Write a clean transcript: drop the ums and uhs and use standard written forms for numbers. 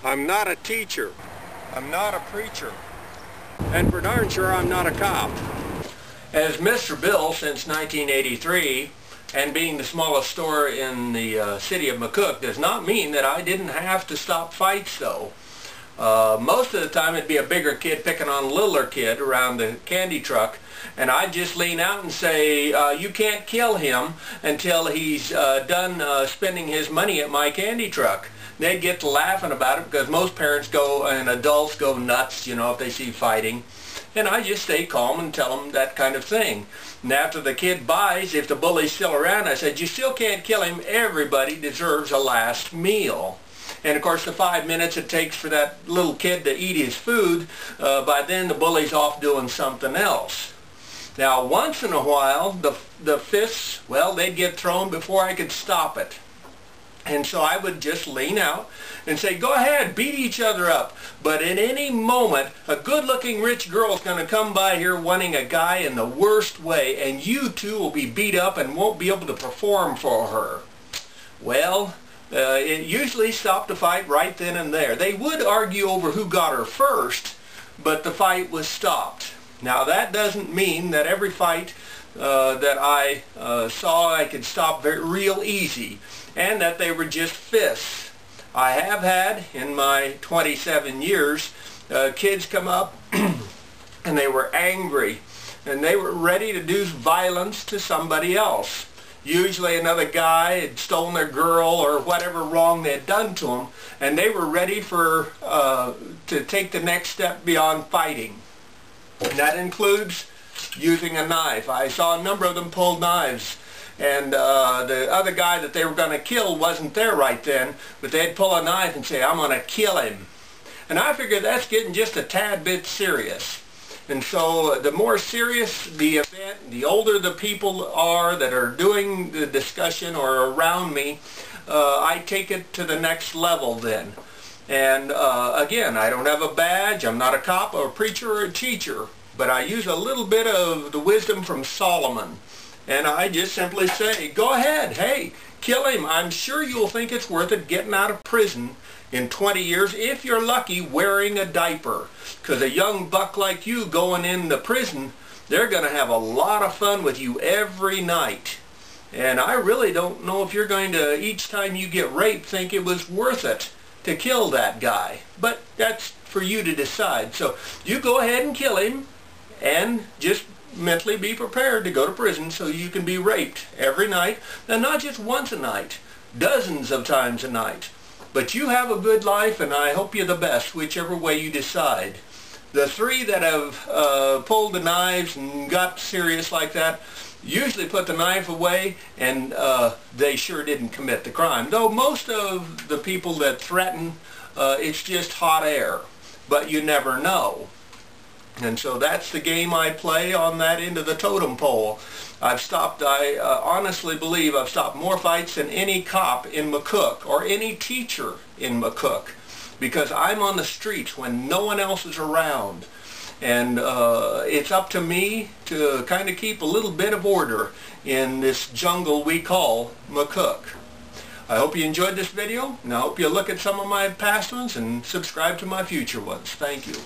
I'm not a teacher. I'm not a preacher. And for darn sure I'm not a cop. As Mr. Bill since 1983, and being the smallest store in the city of McCook, does not mean that I didn't have to stop fights though. Most of the time it'd be a bigger kid picking on a littler kid around the candy truck, and I'd just lean out and say, you can't kill him until he's done spending his money at my candy truck. They'd get to laughing about it because most parents go and adults go nuts, you know, if they see fighting. And I just stay calm and tell them that kind of thing. And after the kid buys, if the bully's still around, I said, you still can't kill him. Everybody deserves a last meal. And of course the 5 minutes it takes for that little kid to eat his food, by then the bully's off doing something else. Now once in a while the fists, well, they'd get thrown before I could stop it. And so I would just lean out and say, go ahead, beat each other up. But at any moment, a good-looking rich girl is going to come by here wanting a guy in the worst way, and you two will be beat up and won't be able to perform for her. Well, it usually stopped the fight right then and there. They would argue over who got her first, but the fight was stopped. Now that doesn't mean that every fight that I saw I could stop real easy, and that they were just fists. I have had, in my 27 years, kids come up and they were angry and they were ready to do violence to somebody else. Usually another guy had stolen their girl or whatever wrong they had done to them, and they were ready for to take the next step beyond fighting. And that includes using a knife. I saw a number of them pull knives, and the other guy that they were going to kill wasn't there right then, but they'd pull a knife and say, I'm going to kill him. And I figured that's getting just a tad bit serious. And so the more serious the event, the older the people are that are doing the discussion or around me, I take it to the next level then. And again, I don't have a badge, I'm not a cop or a preacher or a teacher, but I use a little bit of the wisdom from Solomon. And I just simply say, go ahead, hey, kill him. I'm sure you'll think it's worth it getting out of prison in 20 years, if you're lucky, wearing a diaper. Because a young buck like you going into prison, they're going to have a lot of fun with you every night. And I really don't know if you're going to, each time you get raped, think it was worth it to kill that guy. But that's for you to decide. So you go ahead and kill him, and just mentally be prepared to go to prison so you can be raped every night, and not just once a night, dozens of times a night. But you have a good life, and I hope you're the best, whichever way you decide. The three that have pulled the knives and got serious like that usually put the knife away, and they sure didn't commit the crime. Though most of the people that threaten, it's just hot air, but you never know. And so that's the game I play on that end of the totem pole. I honestly believe I've stopped more fights than any cop in McCook or any teacher in McCook, because I'm on the streets when no one else is around. And it's up to me to kind of keep a little bit of order in this jungle we call McCook. I hope you enjoyed this video, and I hope you look at some of my past ones and subscribe to my future ones. Thank you.